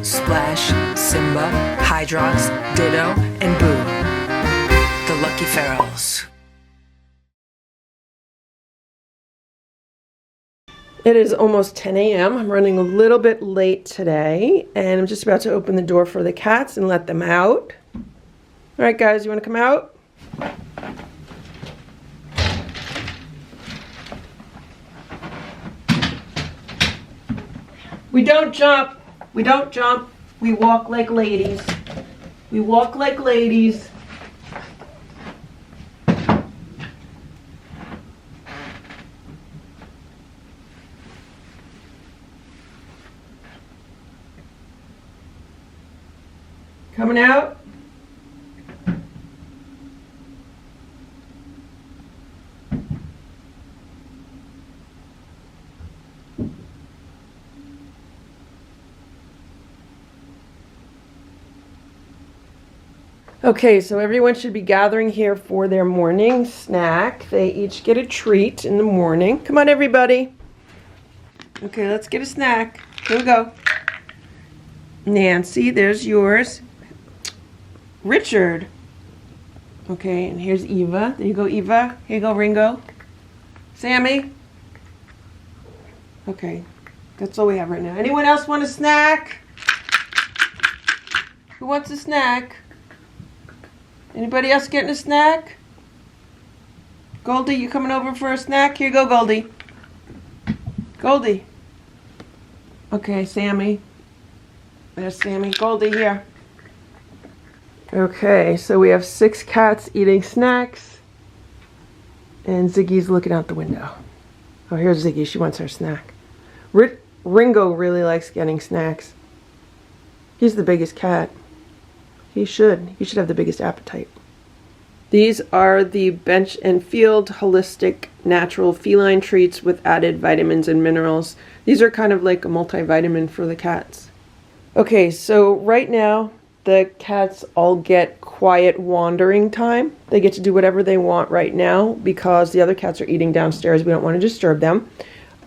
Splash, Simba, Hydrox, Ditto, and Boo, the Lucky Ferals. It is almost 10 a.m. I'm running a little bit late today, and I'm just about to open the door for the cats and let them out. All right, guys, you want to come out? We don't jump. We don't jump. We walk like ladies. We walk like ladies. Coming out? Okay, so everyone should be gathering here for their morning snack. They each get a treat in the morning. Come on, everybody. Okay, let's get a snack. Here we go. Nancy, there's yours. Richard. Okay, and here's Eva. There you go, Eva. Here you go, Ringo. Sammy. Okay, that's all we have right now. Anyone else want a snack? Who wants a snack? Anybody else getting a snack? Goldie, you coming over for a snack? Here you go, Goldie. Goldie. Okay, Sammy. There's Sammy. Goldie, here. Okay, so we have 6 cats eating snacks, and Ziggy's looking out the window. Oh, here's Ziggy. She wants her snack. Ringo really likes getting snacks. He's the biggest cat. He should have the biggest appetite. These are the Bench and Field Holistic Natural Feline Treats with added vitamins and minerals. These are kind of like a multivitamin for the cats. Okay, so right now, the cats all get quiet wandering time. They get to do whatever they want right now because the other cats are eating downstairs. We don't want to disturb them.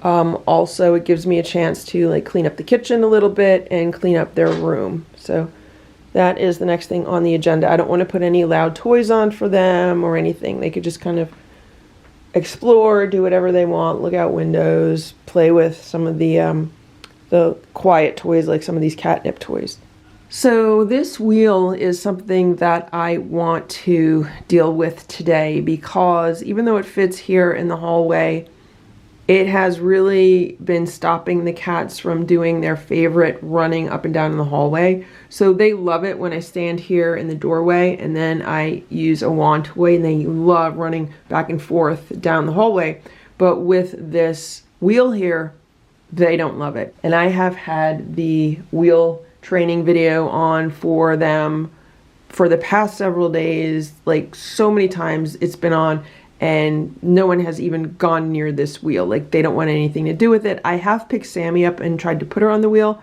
Also, it gives me a chance to clean up the kitchen a little bit and clean up their room. So that is the next thing on the agenda. I don't want to put any loud toys on for them or anything. They could just kind of explore, do whatever they want, look out windows, play with some of the quiet toys like some of these catnip toys. So this wheel is something that I want to deal with today because even though it fits here in the hallway, it has really been stopping the cats from doing their favorite running up and down in the hallway. So they love it when I stand here in the doorway and then I use a wand toy, and they love running back and forth down the hallway. But with this wheel here, they don't love it. And I have had the wheel training video on for them for the past several days, like so many times it's been on, and no one has even gone near this wheel. Like, they don't want anything to do with it. I have picked Sammy up and tried to put her on the wheel.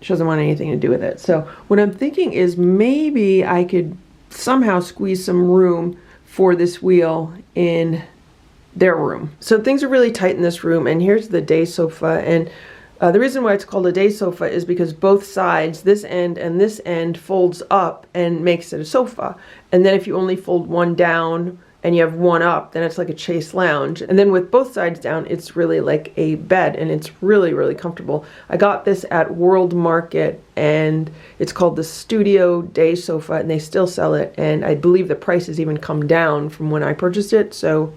She doesn't want anything to do with it. So what I'm thinking is maybe I could somehow squeeze some room for this wheel in their room. So things are really tight in this room, and here's the day sofa. And the reason why it's called a day sofa is because both sides, this end and this end, folds up and makes it a sofa. And then if you only fold one down and you have one up, then it's like a chaise lounge. And then with both sides down, it's really like a bed, and it's really, really comfortable. I got this at World Market, and it's called the Studio Day Sofa, and they still sell it. And I believe the price has even come down from when I purchased it. So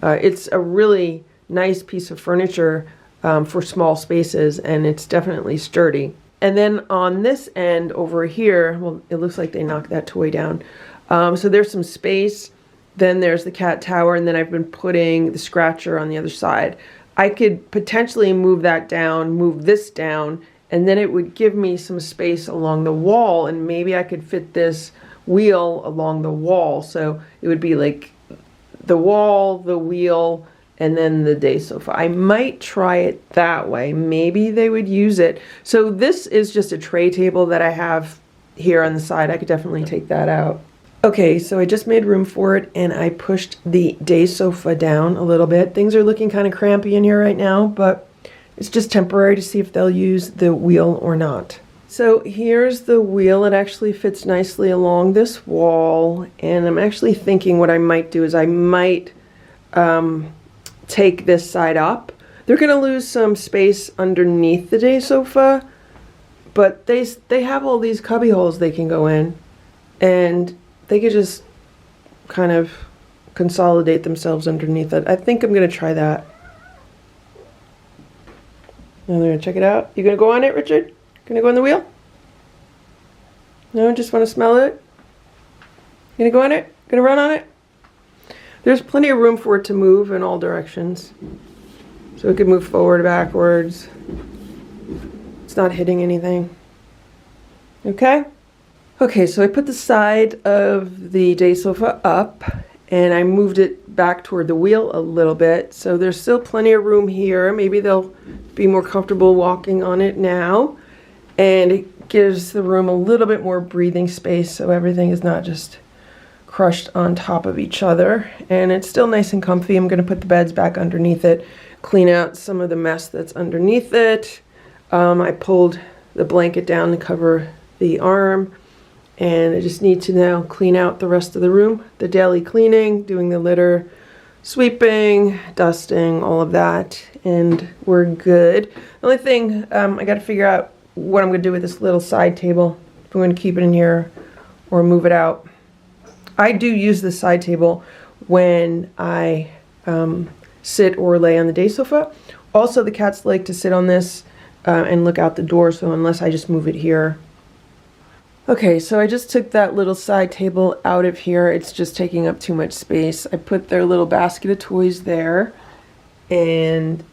it's a really nice piece of furniture for small spaces, and it's definitely sturdy. And then on this end over here, well, it looks like they knocked that toy down. So there's some space. Then there's the cat tower, and then I've been putting the scratcher on the other side. I could potentially move that down, move this down, and then it would give me some space along the wall, and maybe I could fit this wheel along the wall. So it would be like the wall, the wheel, and then the day sofa. I might try it that way. Maybe they would use it. So this is just a tray table that I have here on the side. I could definitely take that out. Okay, so I just made room for it, and I pushed the day sofa down a little bit. Things are looking kind of crampy in here right now, but it's just temporary to see if they'll use the wheel or not. So here's the wheel. It actually fits nicely along this wall, and I'm actually thinking what I might do is I might take this side up. They're gonna lose some space underneath the day sofa, but they have all these cubby holes they can go in, and they could just kind of consolidate themselves underneath it. I think I'm gonna try that. Now they're gonna check it out. You gonna go on it, Richard? Gonna go on the wheel? No, just want to smell it? Gonna go on it? Gonna run on it? There's plenty of room for it to move in all directions. So it could move forward, backwards. It's not hitting anything. Okay? Okay, so I put the side of the day sofa up and I moved it back toward the wheel a little bit. So there's still plenty of room here. Maybe they'll be more comfortable walking on it now. And it gives the room a little bit more breathing space so everything is not just crushed on top of each other. And it's still nice and comfy. I'm going to put the beds back underneath it, clean out some of the mess that's underneath it. I pulled the blanket down to cover the arm, and I just need to now clean out the rest of the room. The daily cleaning, doing the litter, sweeping, dusting, all of that, and we're good. The only thing I got to figure out what I'm going to do with this little side table, if I'm going to keep it in here or move it out. I do use this side table when I sit or lay on the day sofa. Also, the cats like to sit on this and look out the door, so unless I just move it here. Okay, so I just took that little side table out of here. It's just taking up too much space. I put their little basket of toys there, and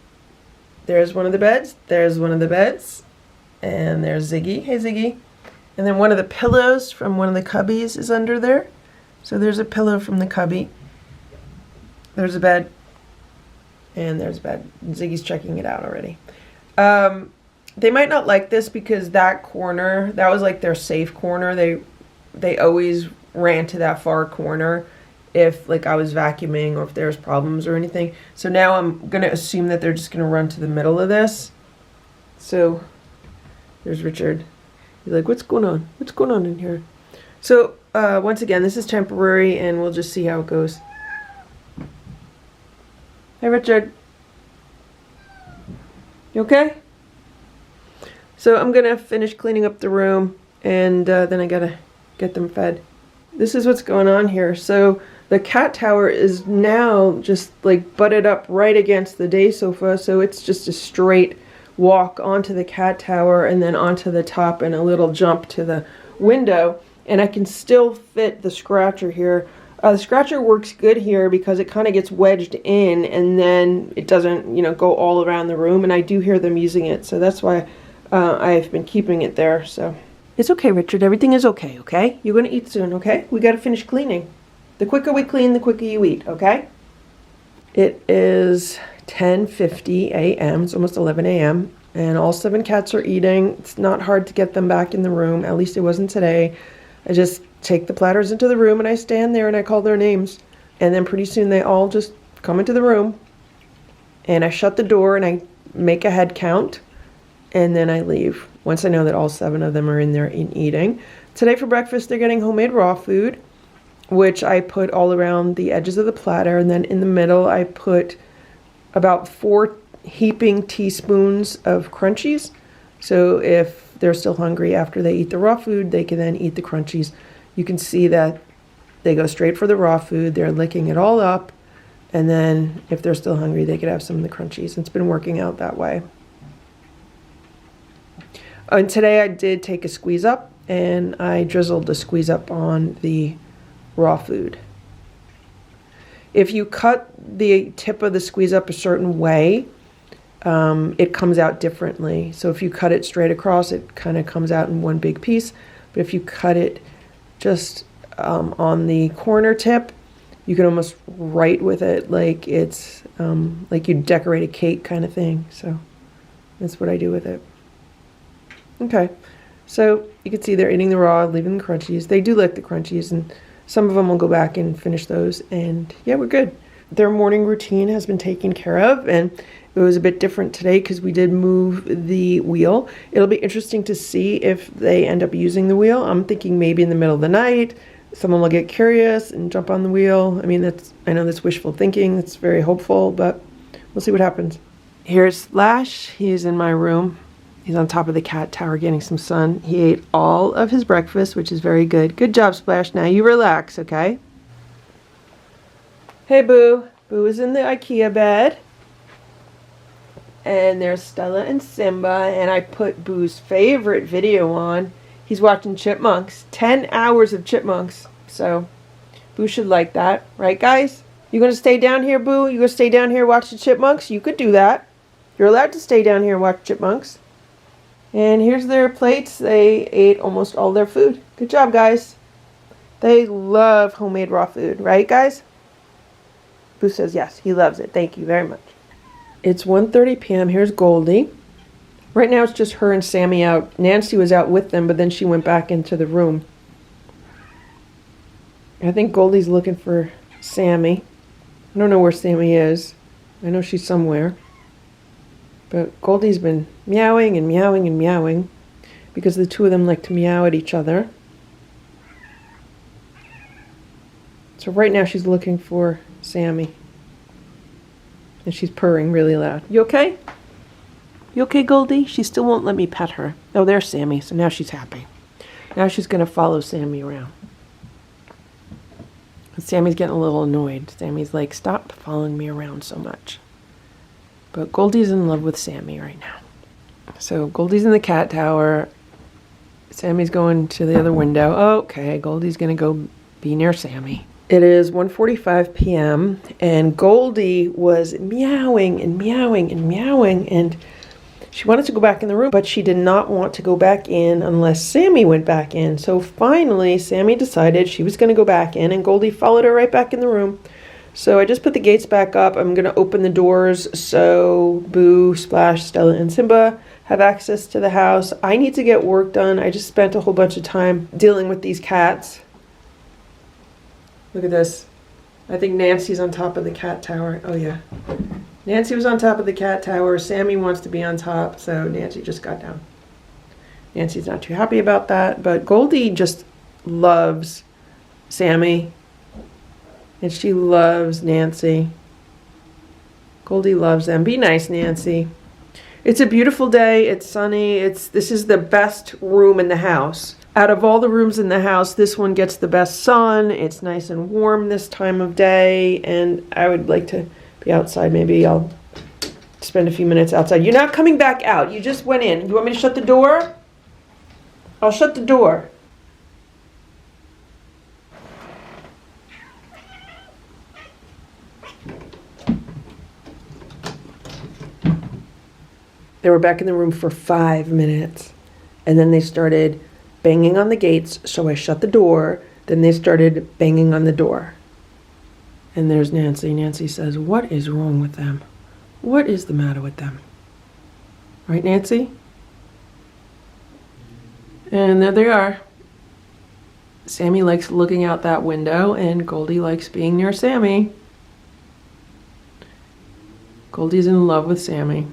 there's one of the beds, there's one of the beds, and there's Ziggy. Hey, Ziggy. And then one of the pillows from one of the cubbies is under there. So there's a pillow from the cubby. There's a bed. And there's a bed. Ziggy's checking it out already. They might not like this because that corner, that was like their safe corner. They always ran to that far corner if like I was vacuuming or if there's problems or anything. So now I'm going to assume that they're just going to run to the middle of this. So there's Richard. He's like, what's going on? What's going on in here? So once again, this is temporary and we'll just see how it goes. Hey, Richard. You okay? So I'm gonna finish cleaning up the room, and then I gotta get them fed. This is what's going on here. So the cat tower is now just like butted up right against the day sofa, so it's just a straight walk onto the cat tower and then onto the top and a little jump to the window. And I can still fit the scratcher here. The scratcher works good here because it kind of gets wedged in and then it doesn't, go all around the room. And I do hear them using it, so that's why I've been keeping it there. So it's okay, Richard. Everything is okay, okay? You're going to eat soon, okay? We got to finish cleaning. The quicker we clean, the quicker you eat, okay? It is 10:50 a.m. It's almost 11 a.m. And all 7 cats are eating. It's not hard to get them back in the room. At least it wasn't today. I just take the platters into the room and I stand there and I call their names. And then pretty soon they all just come into the room. And I shut the door and I make a head count. And then I leave. Once I know that all 7 of them are in there and eating. Today for breakfast they're getting homemade raw food, which I put all around the edges of the platter. And then in the middle I put about 4 heaping teaspoons of crunchies. So if they're still hungry after they eat the raw food, they can then eat the crunchies. You can see that they go straight for the raw food. They're licking it all up. And then if they're still hungry, they could have some of the crunchies. It's been working out that way. And today I did take a squeeze up and I drizzled the squeeze up on the raw food. If you cut the tip of the squeeze up a certain way, it comes out differently. So if you cut it straight across, it kind of comes out in one big piece. But if you cut it just on the corner tip, you can almost write with it like it's like you decorate a cake kind of thing. So that's what I do with it. Okay, so you can see they're eating the raw, leaving the crunchies. They do like the crunchies, and some of them will go back and finish those. And yeah, we're good. Their morning routine has been taken care of, and It was a bit different today because we did move the wheel. It'll be interesting to see if they end up using the wheel. I'm thinking maybe in the middle of the night, someone will get curious and jump on the wheel. I mean, I know that's wishful thinking. It's very hopeful, but we'll see what happens. Here's Splash. He's in my room. He's on top of the cat tower getting some sun. He ate all of his breakfast, which is very good. Good job, Splash. Now you relax, okay? Hey, Boo. Boo is in the IKEA bed. And there's Stella and Simba, and I put Boo's favorite video on. He's watching Chipmunks. 10 hours of Chipmunks. So, Boo should like that. Right, guys? You gonna stay down here, Boo? You gonna stay down here watch the Chipmunks? You could do that. You're allowed to stay down here and watch Chipmunks. And here's their plates. They ate almost all their food. Good job, guys. They love homemade raw food. Right, guys? Boo says yes. He loves it. Thank you very much. It's 1:30 p.m. Here's Goldie. Right now it's just her and Sammy out. Nancy was out with them, but then she went back into the room. I think Goldie's looking for Sammy. I don't know where Sammy is. I know she's somewhere. But Goldie's been meowing and meowing and meowing because the two of them like to meow at each other. So right now she's looking for Sammy. And she's purring really loud. You okay? You okay, Goldie? She still won't let me pet her. Oh, there's Sammy. So now she's happy. Now she's going to follow Sammy around. And Sammy's getting a little annoyed. Sammy's like, stop following me around so much. But Goldie's in love with Sammy right now. So Goldie's in the cat tower. Sammy's going to the other window. Okay, Goldie's going to go be near Sammy. It is 1:45 p.m. and Goldie was meowing and meowing and meowing, and she wanted to go back in the room, but she did not want to go back in unless Sammy went back in. So finally, Sammy decided she was going to go back in, and Goldie followed her right back in the room. So I just put the gates back up. I'm going to open the doors so Boo, Splash, Stella, and Simba have access to the house. I need to get work done. I just spent a whole bunch of time dealing with these cats. Look at this. I think Nancy's on top of the cat tower. Oh, yeah. Nancy was on top of the cat tower. Sammy wants to be on top, so Nancy just got down. Nancy's not too happy about that, but Goldie just loves Sammy, and she loves Nancy. Goldie loves them. Be nice, Nancy. It's a beautiful day. It's sunny. This is the best room in the house. Out of all the rooms in the house, this one gets the best sun. It's nice and warm this time of day, and I would like to be outside. Maybe I'll spend a few minutes outside. You're not coming back out. You just went in. You want me to shut the door? I'll shut the door. They were back in the room for 5 minutes, and then they started banging on the gates, so I shut the door. Then they started banging on the door. And there's Nancy. Nancy says, what is wrong with them? What is the matter with them? Right, Nancy? And there they are. Sammy likes looking out that window, and Goldie likes being near Sammy. Goldie's in love with Sammy.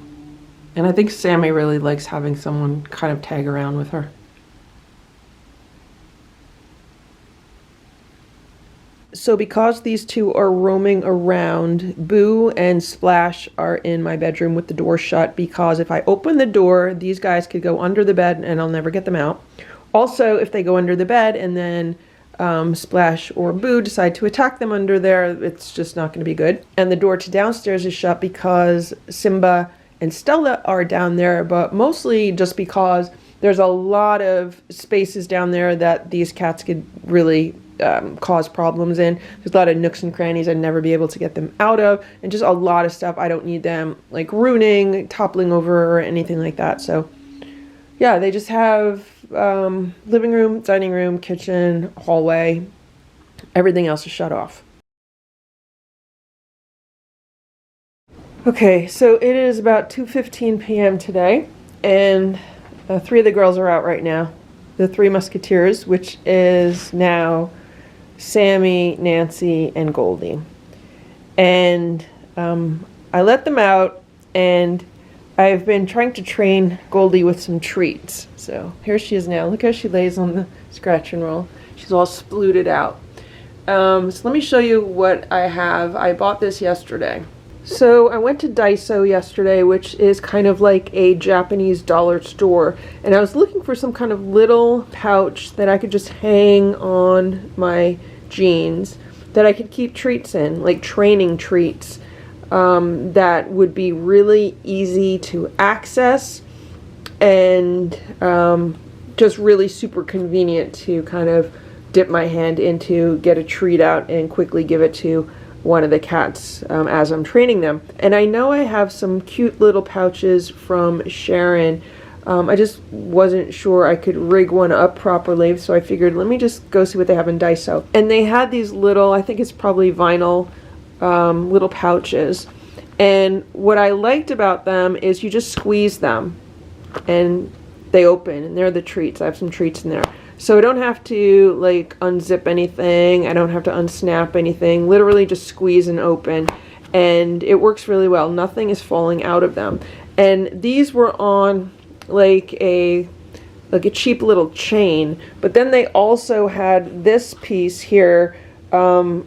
And I think Sammy really likes having someone kind of tag around with her. So because these two are roaming around, Boo and Splash are in my bedroom with the door shut, because if I open the door, these guys could go under the bed and I'll never get them out. Also, if they go under the bed and then Splash or Boo decide to attack them under there, it's just not going to be good. And the door to downstairs is shut because Simba and Stella are down there, but mostly just because there's a lot of spaces down there that these cats could really cause problems in. There's a lot of nooks and crannies I'd never be able to get them out of, and just a lot of stuff I don't need them like ruining, toppling over, or anything like that. So yeah, they just have living room, dining room, kitchen, hallway. Everything else is shut off. Okay, so it is about 2:15 p.m. today, and 3 of the girls are out right now. The 3 Musketeers, which is now Sammy, Nancy, and Goldie. And I let them out, and I've been trying to train Goldie with some treats. So here she is now. Look how she lays on the scratch and roll. She's all splooted out. So let me show you what I have. I bought this yesterday. So I went to Daiso yesterday, which is kind of like a Japanese dollar store, and I was looking for some kind of little pouch that I could just hang on my jeans that I could keep treats in, like training treats. That would be really easy to access and just really super convenient to kind of dip my hand into, get a treat out, and quickly give it to one of the cats as I'm training them. And I know I have some cute little pouches from Sharon. I just wasn't sure I could rig one up properly, so I figured let me just go see what they have in Daiso. And they had these little, I think it's probably vinyl, little pouches, and what I liked about them is you just squeeze them and they open, and they're the treats. I have some treats in there, so I don't have to like unzip anything, I don't have to unsnap anything, literally just squeeze and open, and it works really well. Nothing is falling out of them. And these were on like a cheap little chain, but then they also had this piece here. I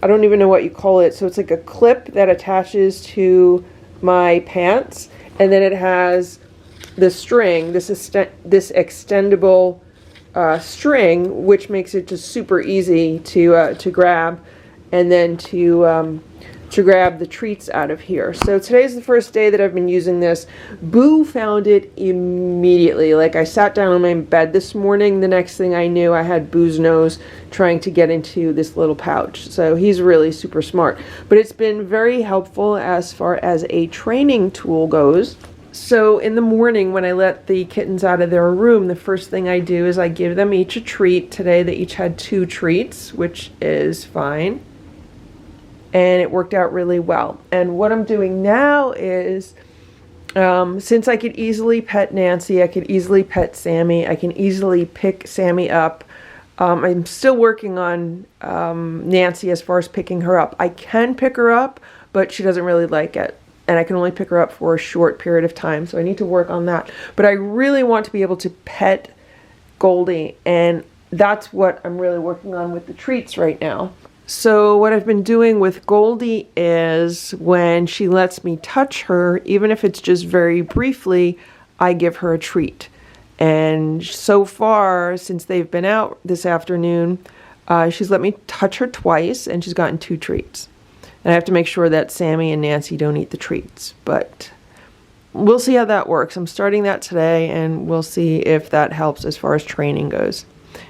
don't even know what you call it. So it's like a clip that attaches to my pants, and then it has the string, this extendable string, which makes it just super easy to grab, and then to grab the treats out of here. So today's the first day that I've been using this. Boo found it immediately. Like, I sat down on my bed this morning, the next thing I knew I had Boo's nose trying to get into this little pouch. So he's really super smart. But it's been very helpful as far as a training tool goes. So in the morning when I let the kittens out of their room, the first thing I do is I give them each a treat. Today they each had 2 treats, which is fine. And it worked out really well. And what I'm doing now is, since I could easily pet Nancy, I could easily pet Sammy, I can easily pick Sammy up. I'm still working on Nancy as far as picking her up. I can pick her up, but she doesn't really like it. And I can only pick her up for a short period of time, so I need to work on that. But I really want to be able to pet Goldie, and that's what I'm really working on with the treats right now. So what I've been doing with Goldie is when she lets me touch her, even if it's just very briefly, I give her a treat. And so far, since they've been out this afternoon, she's let me touch her twice, and she's gotten 2 treats. And I have to make sure that Sammy and Nancy don't eat the treats, but we'll see how that works. I'm starting that today, and we'll see if that helps as far as training goes.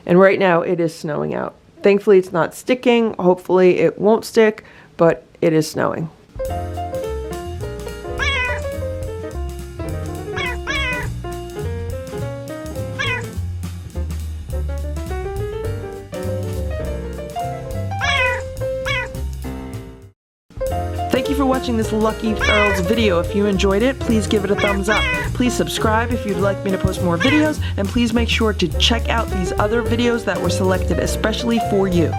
And right now it is snowing out. Thankfully it's not sticking. Hopefully it won't stick, but it is snowing. Thank you for watching this Lucky Ferals video. If you enjoyed it, please give it a thumbs up. Please subscribe if you'd like me to post more videos, and please make sure to check out these other videos that were selected especially for you.